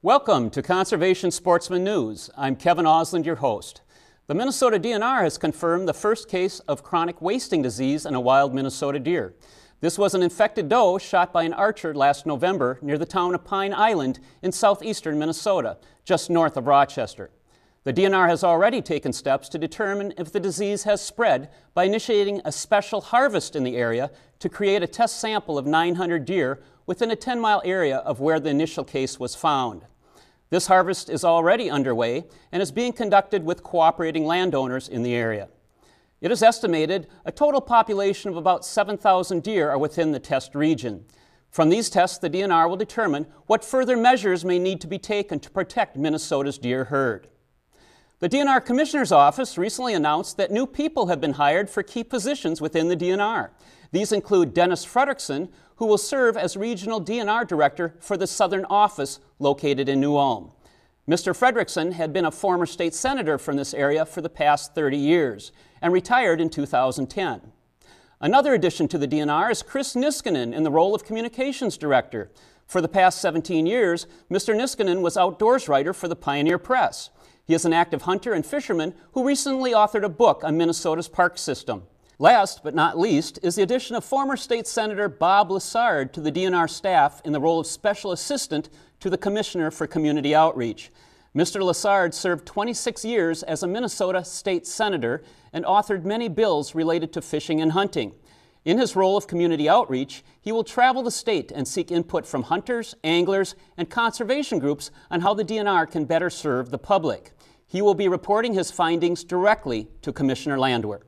Welcome to Conservation Sportsman News. I'm Kevin Osland, your host. The Minnesota DNR has confirmed the first case of chronic wasting disease in a wild Minnesota deer. This was an infected doe shot by an archer last November near the town of Pine Island in southeastern Minnesota, just north of Rochester. The DNR has already taken steps to determine if the disease has spread by initiating a special harvest in the area to create a test sample of 900 deer within a 10-mile area of where the initial case was found. This harvest is already underway and is being conducted with cooperating landowners in the area. It is estimated a total population of about 7,000 deer are within the test region. From these tests, the DNR will determine what further measures may need to be taken to protect Minnesota's deer herd. The DNR Commissioner's Office recently announced that new people have been hired for key positions within the DNR. These include Dennis Frederickson, who will serve as Regional DNR Director for the Southern Office located in New Ulm. Mr. Frederickson had been a former state senator from this area for the past 30 years and retired in 2010. Another addition to the DNR is Chris Niskanen in the role of Communications Director. For the past 17 years, Mr. Niskanen was outdoors writer for the Pioneer Press. He is an active hunter and fisherman who recently authored a book on Minnesota's park system. Last but not least is the addition of former State Senator Bob Lessard to the DNR staff in the role of Special Assistant to the Commissioner for Community Outreach. Mr. Lessard served 26 years as a Minnesota State Senator and authored many bills related to fishing and hunting. In his role of community outreach, he will travel the state and seek input from hunters, anglers, and conservation groups on how the DNR can better serve the public. He will be reporting his findings directly to Commissioner Landwehr.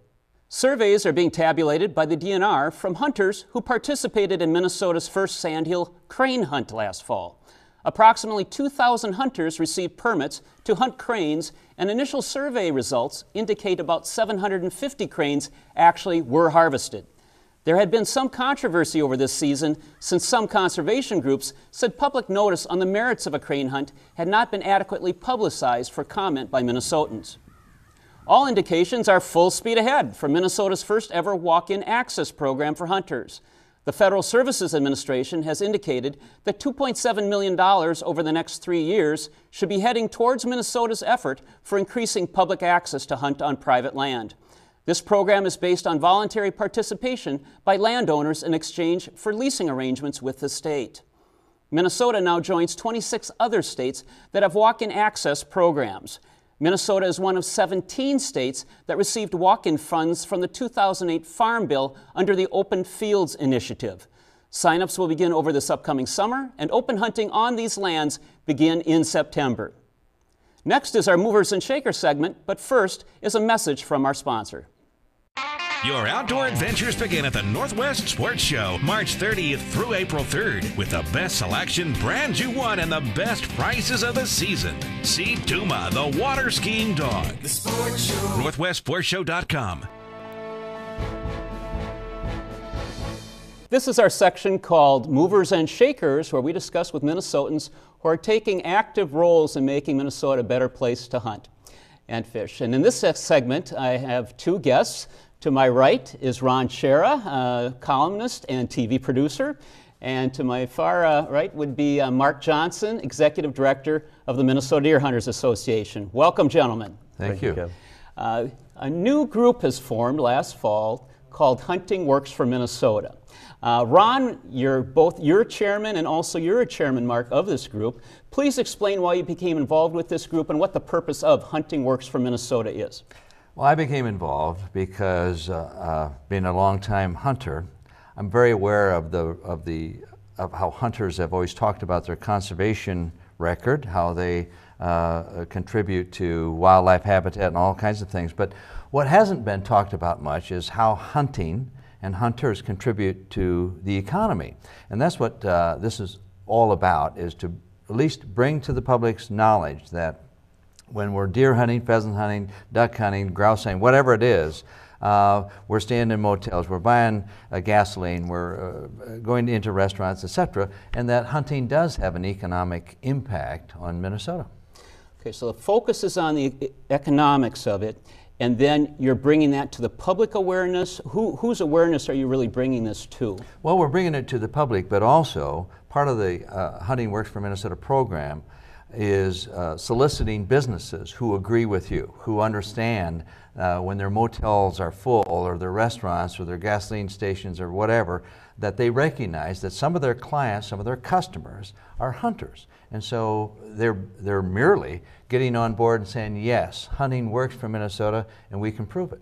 Surveys are being tabulated by the DNR from hunters who participated in Minnesota's first sandhill crane hunt last fall. Approximately 2,000 hunters received permits to hunt cranes, and initial survey results indicate about 750 cranes actually were harvested. There had been some controversy over this season since some conservation groups said public notice on the merits of a crane hunt had not been adequately publicized for comment by Minnesotans. All indications are full speed ahead for Minnesota's first ever walk-in access program for hunters. The Federal Services Administration has indicated that $2.7 million over the next 3 years should be heading towards Minnesota's effort for increasing public access to hunt on private land. This program is based on voluntary participation by landowners in exchange for leasing arrangements with the state. Minnesota now joins 26 other states that have walk-in access programs. Minnesota is one of 17 states that received walk-in funds from the 2008 Farm Bill under the Open Fields Initiative. Sign-ups will begin over this upcoming summer, and open hunting on these lands begin in September. Next is our Movers and Shakers segment, but first is a message from our sponsor. Your outdoor adventures begin at the Northwest Sports Show, March 30th through April 3rd, with the best selection, brands you want, and the best prices of the season. See Duma, the water skiing dog. The Sports Show. NorthwestSportsShow.com. This is our section called Movers and Shakers, where we discuss with Minnesotans who are taking active roles in making Minnesota a better place to hunt and fish. And in this segment, I have two guests. To my right is Ron Schara, a columnist and TV producer. And to my far right would be Mark Johnson, Executive Director of the Minnesota Deer Hunters Association. Welcome, gentlemen. Thank you. A new group has formed last fall called Hunting Works for Minnesota. Ron, you're chairman, and also you're a chairman, Mark, of this group. Please explain why you became involved with this group and what the purpose of Hunting Works for Minnesota is. Well, I became involved because, being a longtime hunter, I'm very aware of how hunters have always talked about their conservation record, how they contribute to wildlife habitat and all kinds of things. But what hasn't been talked about much is how hunting and hunters contribute to the economy. And that's what this is all about, is to at least bring to the public's knowledge that when we're deer hunting, pheasant hunting, duck hunting, grouse hunting, whatever it is, we're staying in motels, we're buying gasoline, we're going into restaurants, etc., and that hunting does have an economic impact on Minnesota. Okay, so the focus is on the economics of it, and then you're bringing that to the public awareness. Whose awareness are you really bringing this to? Well, we're bringing it to the public, but also part of the Hunting Works for Minnesota program is soliciting businesses who agree with you, who understand when their motels are full, or their restaurants, or their gasoline stations, or whatever, that they recognize that some of their clients, some of their customers are hunters. And so they're merely getting on board and saying, yes, hunting works for Minnesota and we can prove it.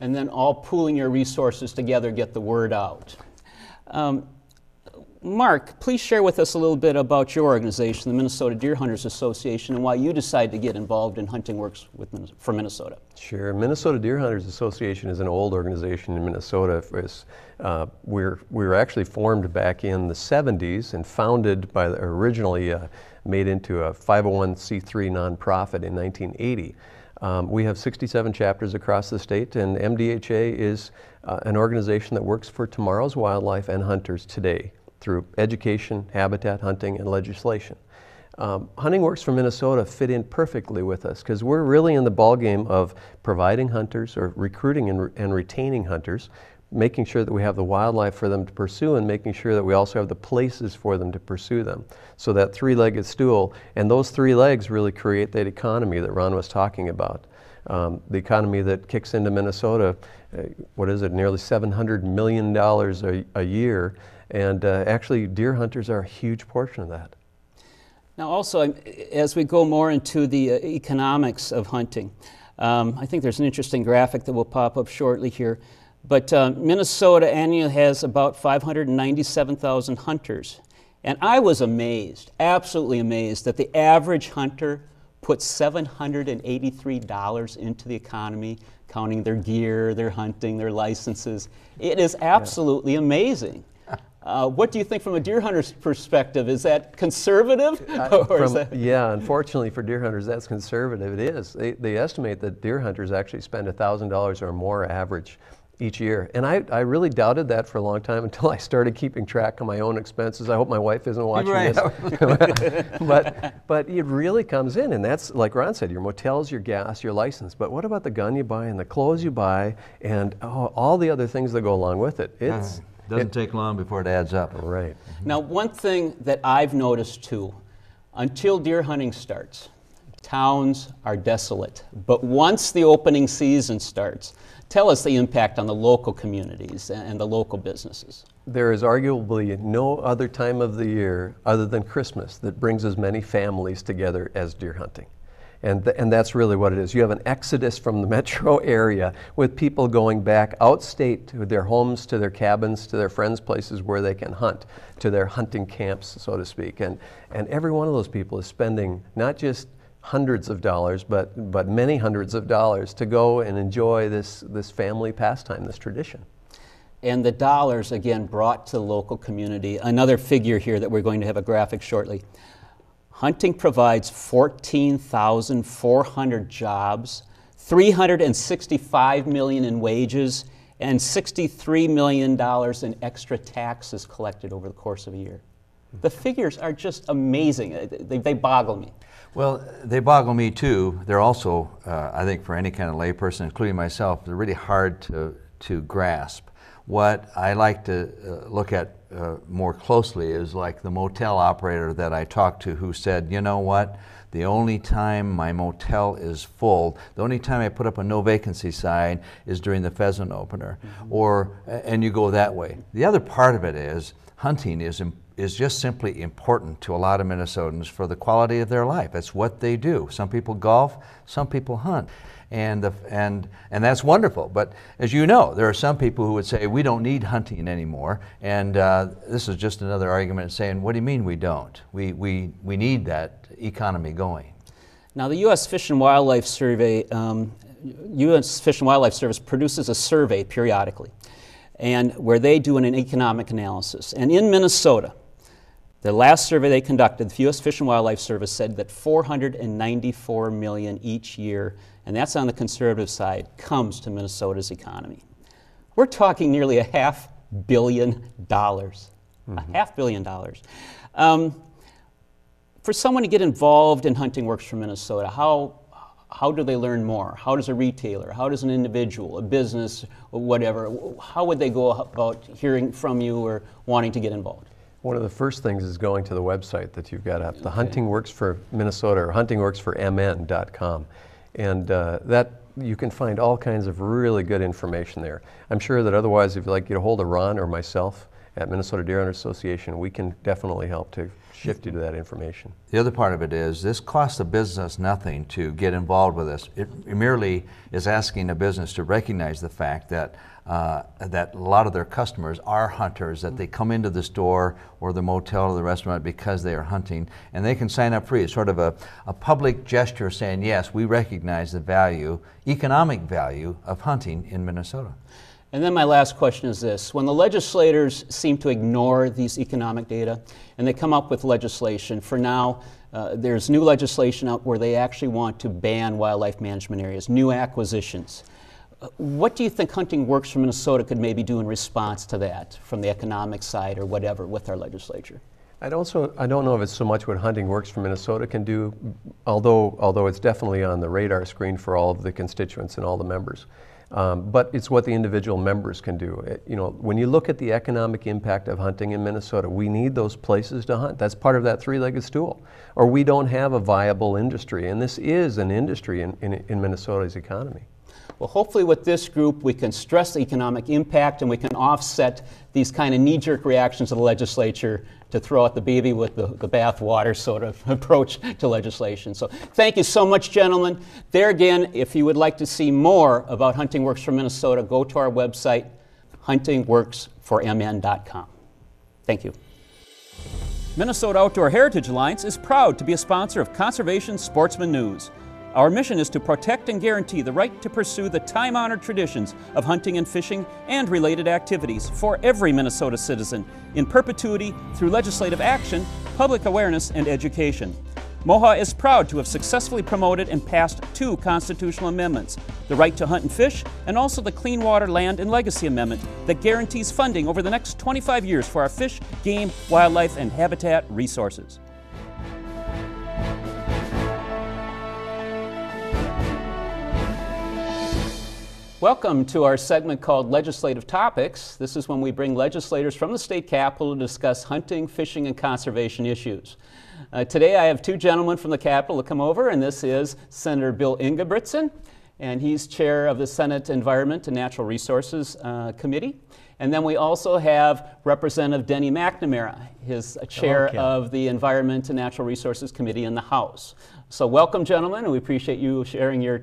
And then all pooling your resources together, get the word out. Mark, please share with us a little bit about your organization, the Minnesota Deer Hunters Association, and why you decided to get involved in hunting works for Minnesota. Sure. Minnesota Deer Hunters Association is an old organization in Minnesota. We were actually formed back in the 70s and founded by originally made into a 501c3 nonprofit in 1980. We have 67 chapters across the state, and MDHA is an organization that works for tomorrow's wildlife and hunters today through education, habitat, hunting, and legislation. Hunting Works for Minnesota fit in perfectly with us because we're really in the ballgame of providing hunters, or recruiting and retaining hunters, making sure that we have the wildlife for them to pursue, and making sure that we also have the places for them to pursue them. So that three-legged stool, and those three legs really create that economy that Ron was talking about. The economy that kicks into Minnesota, what is it, nearly $700 million a year, and actually deer hunters are a huge portion of that. Now also, as we go more into the economics of hunting, I think there's an interesting graphic that will pop up shortly here, but Minnesota annually has about 597,000 hunters. And I was amazed, absolutely amazed, that the average hunter puts $783 into the economy, counting their gear, their hunting, their licenses. It is absolutely amazing. What do you think from a deer hunter's perspective? Is that conservative? Yeah, unfortunately for deer hunters, that's conservative. It is. They estimate that deer hunters actually spend $1,000 or more average each year. And I really doubted that for a long time until I started keeping track of my own expenses. I hope my wife isn't watching this. But it really comes in, and that's, like Ron said, your motels, your gas, your license. But what about the gun you buy and the clothes you buy and all the other things that go along with it? Doesn't take long before it adds up. Right. Now, one thing that I've noticed too, until deer hunting starts, towns are desolate. But once the opening season starts, tell us the impact on the local communities and the local businesses. There is arguably no other time of the year other than Christmas that brings as many families together as deer hunting. And that's really what it is. You have an exodus from the metro area with people going back outstate to their homes, to their cabins, to their friends' places where they can hunt, to their hunting camps, so to speak. And every one of those people is spending not just hundreds of dollars, but many hundreds of dollars to go and enjoy this family pastime, this tradition. And the dollars, again, brought to the local community. Another figure here that we're going to have a graphic shortly. Hunting provides 14,400 jobs, $365 million in wages, and $63 million in extra taxes collected over the course of a year. The figures are just amazing. They boggle me. Well, they boggle me too. They're also, I think for any kind of layperson, including myself, they're really hard to grasp. What I like to look at more closely is like the motel operator that I talked to, who said, you know what, the only time my motel is full, the only time I put up a no vacancy sign is during the pheasant opener, and you go that way. The other part of it is hunting is just simply important to a lot of Minnesotans for the quality of their life. It's what they do. Some people golf, some people hunt. And that's wonderful. But as you know, there are some people who would say, we don't need hunting anymore. And this is just another argument saying, what do you mean we don't? We need that economy going. Now, the U.S. Fish and Wildlife Survey, U.S. Fish and Wildlife Service produces a survey periodically, and where they do an economic analysis. And in Minnesota, the last survey they conducted, the U.S. Fish and Wildlife Service said that $494 million each year, and that's on the conservative side, comes to Minnesota's economy. We're talking nearly $500 million. $500 million. For someone to get involved in Hunting Works for Minnesota, how do they learn more? How does a retailer, how does an individual, a business, or whatever, how would they go about hearing from you or wanting to get involved? One of the first things is going to the website that you've got up, the Hunting Works for Minnesota, or huntingworksformn.com. And that you can find all kinds of really good information there. I'm sure that otherwise, if you'd like to get a hold of Ron or myself at Minnesota Deer Hunter Association, we can definitely help to shift you to that information. The other part of it is this costs a business nothing to get involved with this. It merely is asking a business to recognize the fact that that a lot of their customers are hunters, that they come into the store or the motel or the restaurant because they are hunting, and they can sign up free. It's sort of a public gesture saying, yes, we recognize the value, economic value of hunting in Minnesota. And then my last question is this. When the legislators seem to ignore these economic data and they come up with legislation, for now there's new legislation out where they actually want to ban wildlife management areas, new acquisitions. What do you think Hunting Works for Minnesota could maybe do in response to that from the economic side or whatever with our legislature? I don't know if it's so much what Hunting Works for Minnesota can do, although it's definitely on the radar screen for all of the constituents and all the members. But it's what the individual members can do. You know, when you look at the economic impact of hunting in Minnesota, we need those places to hunt. That's part of that three-legged stool. Or we don't have a viable industry, and this is an industry in Minnesota's economy. Well, hopefully with this group we can stress the economic impact and we can offset these kind of knee-jerk reactions of the legislature to throw out the baby with the bathwater sort of approach to legislation. So thank you so much, gentlemen. There again, if you would like to see more about Hunting Works for Minnesota, go to our website, huntingworksformn.com. Thank you. Minnesota Outdoor Heritage Alliance is proud to be a sponsor of Conservation Sportsman News. Our mission is to protect and guarantee the right to pursue the time-honored traditions of hunting and fishing and related activities for every Minnesota citizen in perpetuity through legislative action, public awareness, and education. MOHA is proud to have successfully promoted and passed 2 constitutional amendments, the Right to Hunt and Fish and also the Clean Water, Land, and Legacy Amendment that guarantees funding over the next 25 years for our fish, game, wildlife, and habitat resources. Welcome to our segment called Legislative Topics. This is when we bring legislators from the state capitol to discuss hunting, fishing, and conservation issues. Today I have 2 gentlemen from the Capitol to come over, and this is Senator Bill Ingebrigtsen, and he's chair of the Senate Environment and Natural Resources Committee. And then we also have Representative Denny McNamara, his chair of the Environment and Natural Resources Committee in the House. So welcome, gentlemen, and we appreciate you sharing your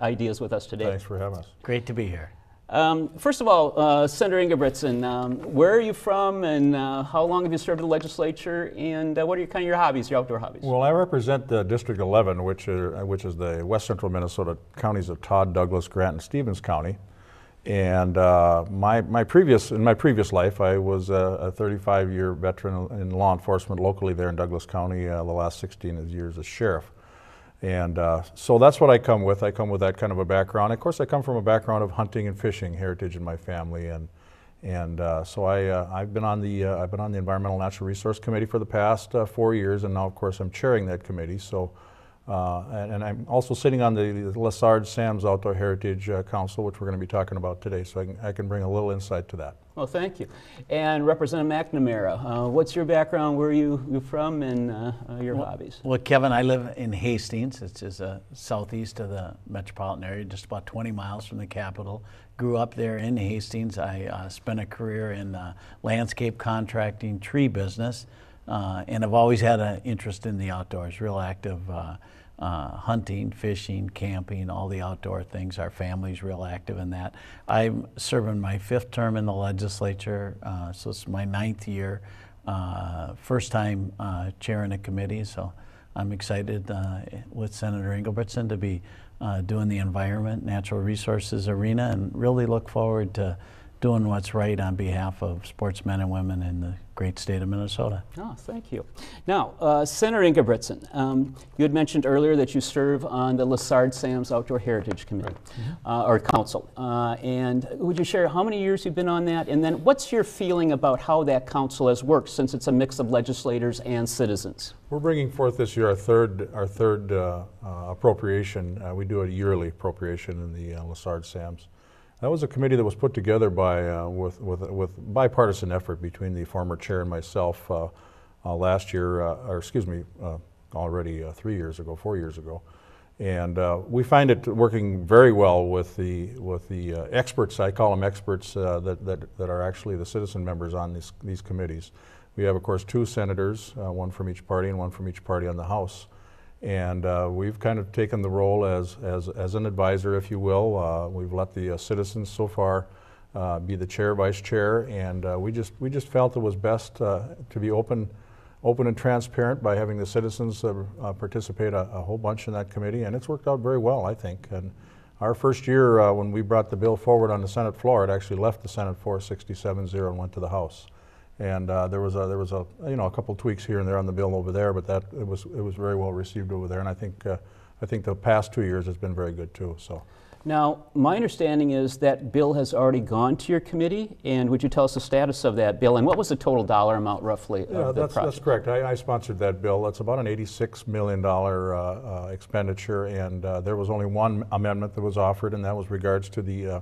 ideas with us today. Thanks for having us. Great to be here. First of all, Senator Ingebrigtsen, where are you from, and how long have you served in the legislature, and what are your hobbies, your outdoor hobbies? Well, I represent District 11, which is the west central Minnesota counties of Todd, Douglas, Grant, and Stevens County. And in my previous life, I was a 35-year veteran in law enforcement locally there in Douglas County. The last 16 years as sheriff. And so that's what I come with. I come with that kind of a background. Of course, I come from a background of hunting and fishing heritage in my family, and so I've been on the Environmental Natural Resource Committee for the past 4 years, and now, of course, I'm chairing that committee. So. And I'm also sitting on the Lessard Sam's Outdoor Heritage Council, which we're going to be talking about today, so I can bring a little insight to that. Well, thank you. And Representative McNamara, what's your background, where are you from, and your hobbies? Well, Kevin, I live in Hastings, which is southeast of the metropolitan area, just about 20 miles from the Capitol. Grew up there in Hastings. I spent a career in landscape contracting, tree business, and I've always had an interest in the outdoors, real active hunting, fishing, camping, all the outdoor things. Our family's real active in that. I'm serving my 5th term in the legislature, so it's my 9th year, first time chairing a committee, so I'm excited with Senator Ingebrigtsen to be doing the environment, natural resources arena, and really look forward to doing what's right on behalf of sportsmen and women in the great state of Minnesota. Oh, thank you. Now, Senator Ingebrigtsen, you had mentioned earlier that you serve on the Lessard Sam's Outdoor Heritage Committee, or Council. And would you share how many years you've been on that? And then what's your feeling about how that council has worked, since it's a mix of legislators and citizens? We're bringing forth this year our third appropriation. We do a yearly appropriation in the Lessard Sam's. That was a committee that was put together by with bipartisan effort between the former chair and myself last year, or excuse me, already 3 years ago, 4 years ago. And we find it working very well with the experts. I call them experts that are actually the citizen members on these committees. We have, of course, 2 senators, one from each party and one from each party on the House. And we've kind of taken the role as an advisor, if you will. We've let the citizens so far be the chair, vice chair, and we just felt it was best to be open and transparent by having the citizens participate a whole bunch in that committee, and it's worked out very well, I think. And our first year, when we brought the bill forward on the Senate floor, it actually left the Senate floor 67-0 and went to the House. And there was a a couple tweaks here and there on the bill over there, but it was very well received over there. And I think the past 2 years has been very good too. So. Now, my understanding is that bill has already gone to your committee, and would you tell us the status of that bill, and what was the total dollar amount roughly of the project? That's correct. I sponsored that bill. That's about an $86 million expenditure, and there was only one amendment that was offered, and that was regards to the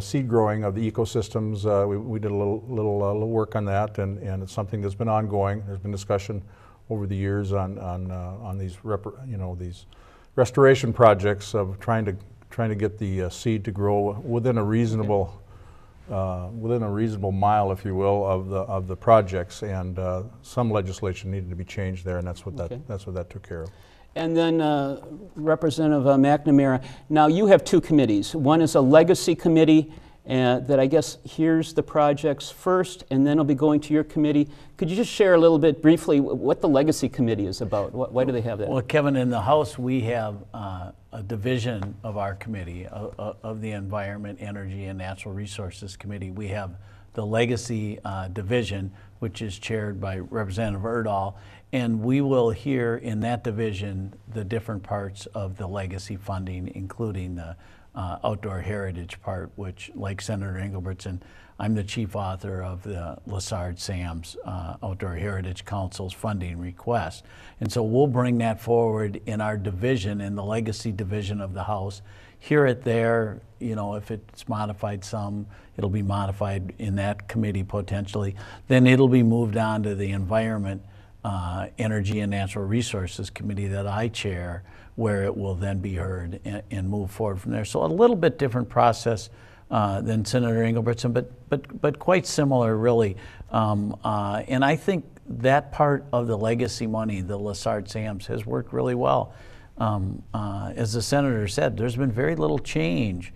seed growing of the ecosystems. We did a little work on that, and it's something that's been ongoing. There's been discussion over the years on these these restoration projects of trying to get the seed to grow within a reasonable mile, if you will, of the projects, and some legislation needed to be changed there, and that's what that took care of. And then Representative McNamara, now you have 2 committees. One is a legacy committee that I guess hears the projects first, and then it'll be going to your committee. Could you just share a little bit briefly what the legacy committee is about? Why do they have that? Well, Kevin, in the House we have a division of our committee, of the Environment, Energy, and Natural Resources Committee. We have the Legacy Division, which is chaired by Representative Erdahl, and we will hear in that division the different parts of the legacy funding, including the outdoor heritage part, which, like Senator Engelbertson, I'm the chief author of the Lessard Sam's Outdoor Heritage Council's funding request. And so we'll bring that forward in our division, in the legacy division of the House, hear it there. If it's modified some, it'll be modified in that committee potentially. Then it'll be moved on to the Environment, Energy, and Natural Resources Committee that I chair, where it will then be heard and move forward from there. So a little bit different process than Senator Engelbertson, but quite similar, really. And I think that part of the legacy money, the Lessard Sam's, has worked really well. As the senator said, there's been very little change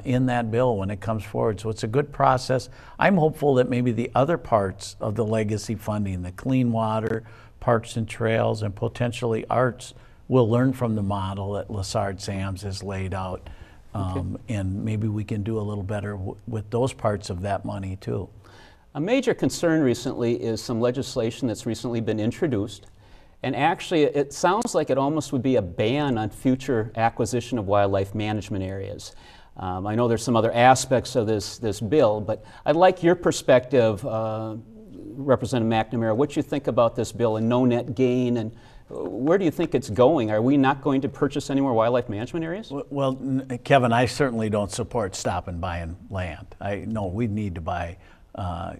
in that bill when it comes forward. So it's a good process. I'm hopeful that maybe the other parts of the legacy funding, the clean water, parks and trails, and potentially arts, will learn from the model that Lessard Sam's has laid out. And maybe we can do a little better with those parts of that money too. A major concern recently is some legislation that's recently been introduced. And actually, it sounds like it almost would be a ban on future acquisition of wildlife management areas. I know there's some other aspects of this bill, but I'd like your perspective, Representative McNamara, what you think about this bill and no net gain, and where do you think it's going? Are we not going to purchase any more wildlife management areas? Well, Kevin, I certainly don't support stopping buying land. I know we need to buy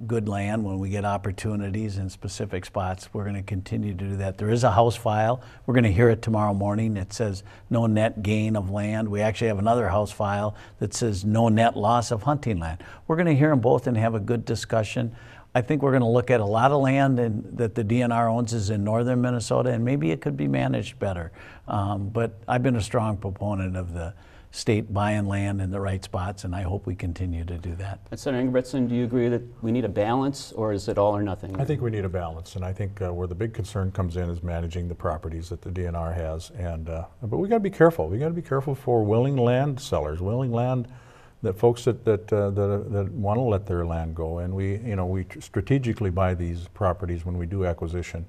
good land when we get opportunities in specific spots. We're going to continue to do that. There is a House file. We're going to hear it tomorrow morning. It says no net gain of land. We actually have another House file that says no net loss of hunting land. We're going to hear them both and have a good discussion. I think we're going to look at a lot of land that the DNR owns is in northern Minnesota, and maybe it could be managed better. But I've been a strong proponent of the state buying land in the right spots, and I hope we continue to do that. And Senator Engelbertson, do you agree that we need a balance, or is it all or nothing? I think we need a balance, and I think where the big concern comes in is managing the properties that the DNR has. And but we got to be careful. We got to be careful for willing land sellers, willing land that folks that want to let their land go. And we strategically buy these properties when we do acquisition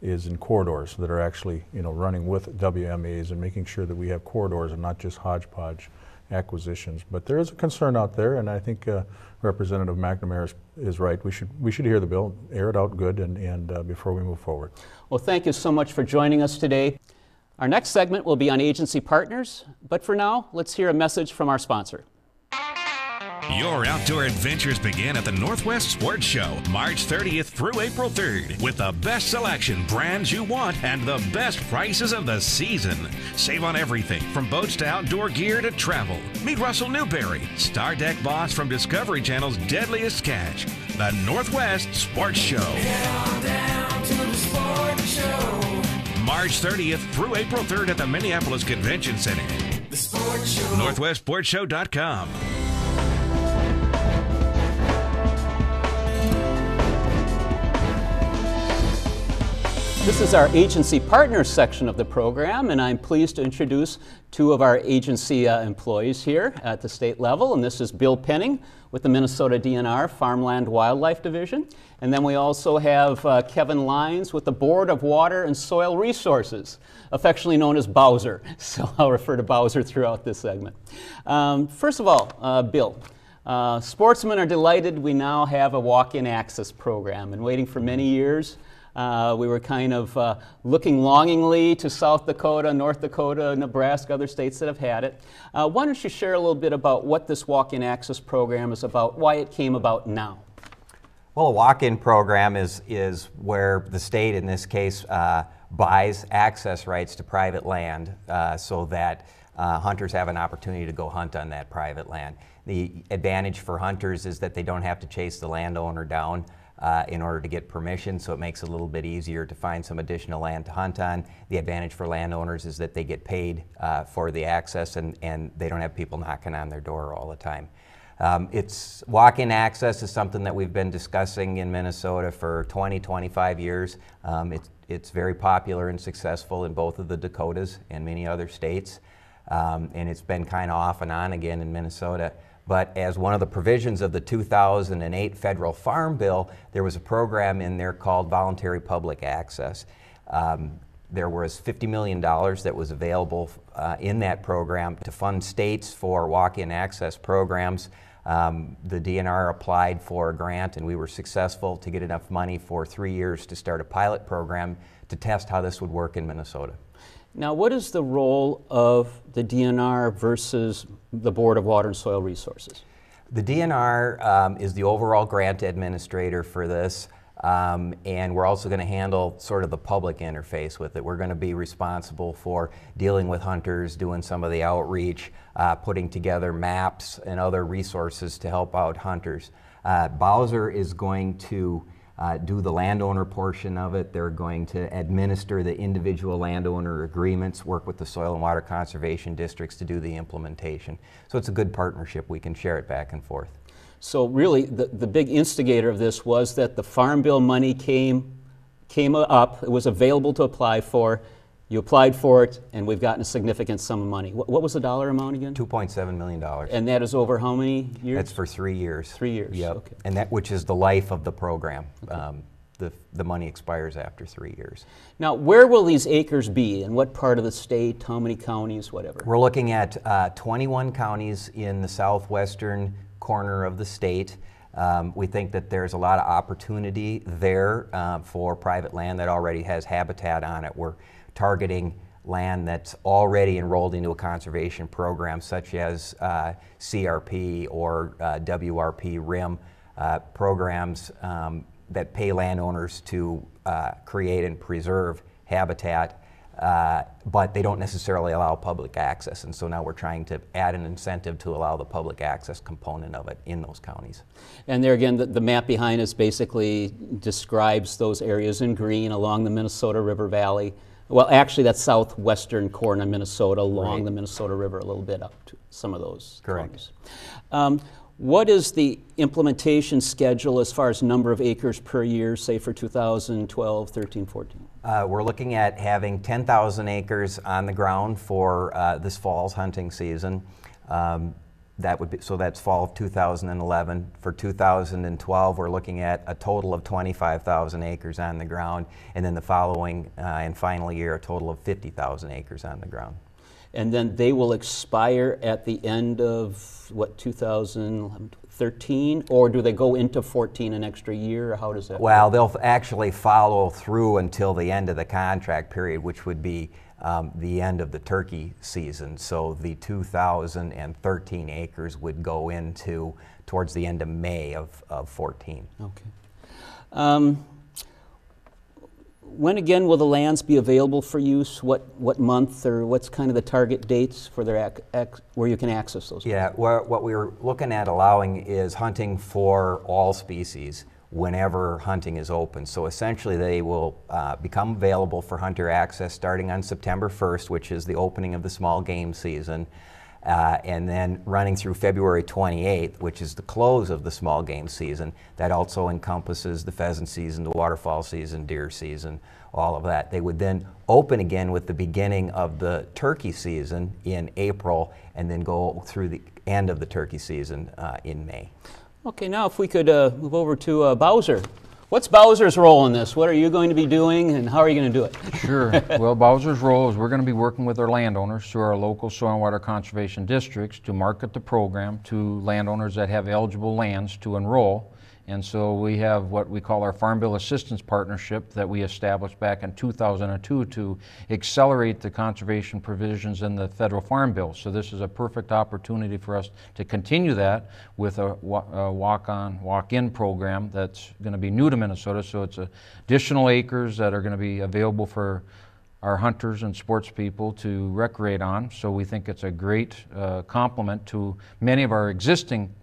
is in corridors that are actually running with WMAs and making sure that we have corridors and not just hodgepodge acquisitions. But there is a concern out there, and I think Representative McNamara is right. We should hear the bill, air it out good, and before we move forward. Well, thank you so much for joining us today. Our next segment will be on agency partners, but for now, let's hear a message from our sponsor. Your outdoor adventures begin at the Northwest Sports Show, March 30th through April 3rd, with the best selection, brands you want, and the best prices of the season. Save on everything from boats to outdoor gear to travel. Meet Russell Newberry, Star Deck boss from Discovery Channel's Deadliest Catch. The Northwest Sports Show. Down to the sports show. March 30th through April 3rd at the Minneapolis Convention Center. The sports show. NorthwestSportsShow.com. This is our agency partners section of the program, and I'm pleased to introduce two of our agency employees here at the state level, and this is Bill Penning with the Minnesota DNR Farmland Wildlife Division, and then we also have Kevin Lyons with the Board of Water and Soil Resources, affectionately known as Bowser, so I'll refer to Bowser throughout this segment. First of all, Bill, sportsmen are delighted we now have a walk-in access program, and waiting for many years. We were kind of looking longingly to South Dakota, North Dakota, Nebraska, other states that have had it. Why don't you share a little bit about what this walk-in access program is about, why it came about now? Well, a walk-in program is where the state, in this case, buys access rights to private land so that hunters have an opportunity to go hunt on that private land. The advantage for hunters is that they don't have to chase the landowner down in order to get permission, so it makes it a little bit easier to find some additional land to hunt on. The advantage for landowners is that they get paid for the access and they don't have people knocking on their door all the time. Walk-in access is something that we've been discussing in Minnesota for 20-25 years. It's very popular and successful in both of the Dakotas and many other states, and it's been kind of off and on again in Minnesota. But as one of the provisions of the 2008 federal farm bill, there was a program in there called voluntary public access. There was $50 million that was available in that program to fund states for walk-in access programs. The DNR applied for a grant and we were successful to get enough money for 3 years to start a pilot program to test how this would work in Minnesota. Now, what is the role of the DNR versus the Board of Water and Soil Resources? The DNR is the overall grant administrator for this, and we're also going to handle sort of the public interface with it. We're going to be responsible for dealing with hunters, doing some of the outreach, putting together maps and other resources to help out hunters. Bowser is going to do the landowner portion of it. They're going to administer the individual landowner agreements, work with the soil and water conservation districts to do the implementation. So it's a good partnership. We can share it back and forth. So really the big instigator of this was that the Farm Bill money came up, it was available to apply for. You applied for it, and we've gotten a significant sum of money. What was the dollar amount again? $2.7 million. And that is over how many years? That's for 3 years. 3 years, yep. Okay. And that, which is the life of the program. Okay. The money expires after 3 years. Now, where will these acres be? In what part of the state? How many counties? Whatever. We're looking at 21 counties in the southwestern corner of the state. We think that there's a lot of opportunity there for private land that already has habitat on it. We're targeting land that's already enrolled into a conservation program such as CRP or WRP RIM programs that pay landowners to create and preserve habitat, but they don't necessarily allow public access, and so now we're trying to add an incentive to allow the public access component of it in those counties. And there again, the map behind us basically describes those areas in green along the Minnesota River Valley. Well, actually, that's southwestern corner of Minnesota, along the Minnesota River, a little bit up to some of those counties. What is the implementation schedule as far as number of acres per year, say for 2012, 13, 14? We're looking at having 10,000 acres on the ground for this fall's hunting season. That would be, so that's fall of 2011. For 2012, we're looking at a total of 25,000 acres on the ground, and then the following and final year, a total of 50,000 acres on the ground. And then they will expire at the end of, what, 2013? Or do they go into 14 an extra year, or how does that work? Well, they'll actually follow through until the end of the contract period, which would be the end of the turkey season. So the 2,013 acres would go into towards the end of May of 14. Okay. When again will the lands be available for use? What month, or what's kind of the target dates for their where you can access those? Yeah, what we're looking at allowing is hunting for all species whenever hunting is open. So essentially they will become available for hunter access starting on September 1st, which is the opening of the small game season, and then running through February 28th, which is the close of the small game season. That also encompasses the pheasant season, the waterfowl season, deer season, all of that. They would then open again with the beginning of the turkey season in April, and then go through the end of the turkey season in May. Okay, now if we could move over to Bowser. What's Bowser's role in this? What are you going to be doing, and how are you going to do it? Sure. Well, Bowser's role is we're going to be working with our landowners through our local soil and water conservation districts to market the program to landowners that have eligible lands to enroll. And so we have what we call our Farm Bill Assistance Partnership that we established back in 2002 to accelerate the conservation provisions in the federal farm bill. So this is a perfect opportunity for us to continue that with a walk-on, walk-in program that's going to be new to Minnesota. So it's additional acres that are going to be available for our hunters and sports people to recreate on. So we think it's a great complement to many of our existing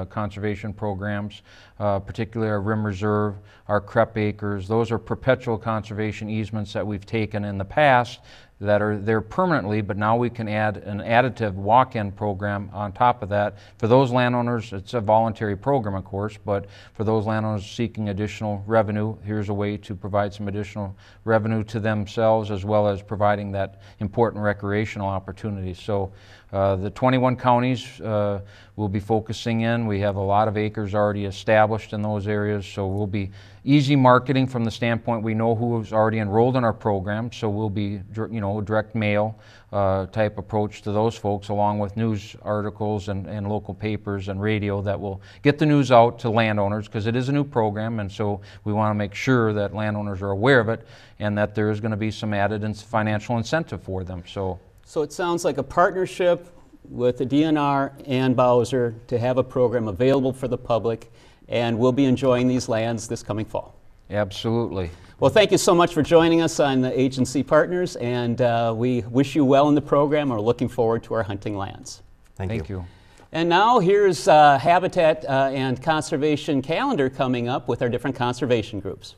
conservation programs, particularly our Rim Reserve, our CREP acres. Those are perpetual conservation easements that we've taken in the past that are there permanently, but now we can add an additive walk-in program on top of that. For those landowners, it's a voluntary program, of course, but for those landowners seeking additional revenue, here's a way to provide some additional revenue to themselves, as well as providing that important recreational opportunity. So the 21 counties we'll be focusing in. We have a lot of acres already established in those areas, so we'll be easy marketing from the standpoint we know who's already enrolled in our program, so we'll be, direct mail type approach to those folks, along with news articles and local papers and radio that will get the news out to landowners, because it is a new program, and so we want to make sure that landowners are aware of it and that there is going to be some added financial incentive for them. So it sounds like a partnership with the DNR and Bowser to have a program available for the public, and we'll be enjoying these lands this coming fall. Absolutely. Well, thank you so much for joining us on the Agency Partners, and we wish you well in the program. We're looking forward to our hunting lands. Thank you. And now here's Habitat and Conservation calendar coming up with our different conservation groups.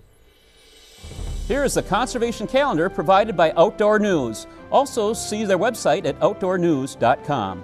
Here is the conservation calendar provided by Outdoor News. Also, see their website at outdoornews.com.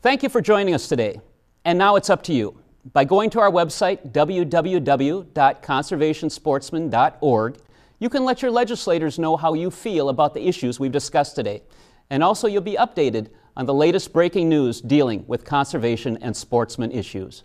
Thank you for joining us today. And now it's up to you. By going to our website, www.conservationsportsman.org, you can let your legislators know how you feel about the issues we've discussed today. And also you'll be updated on the latest breaking news dealing with conservation and sportsman issues.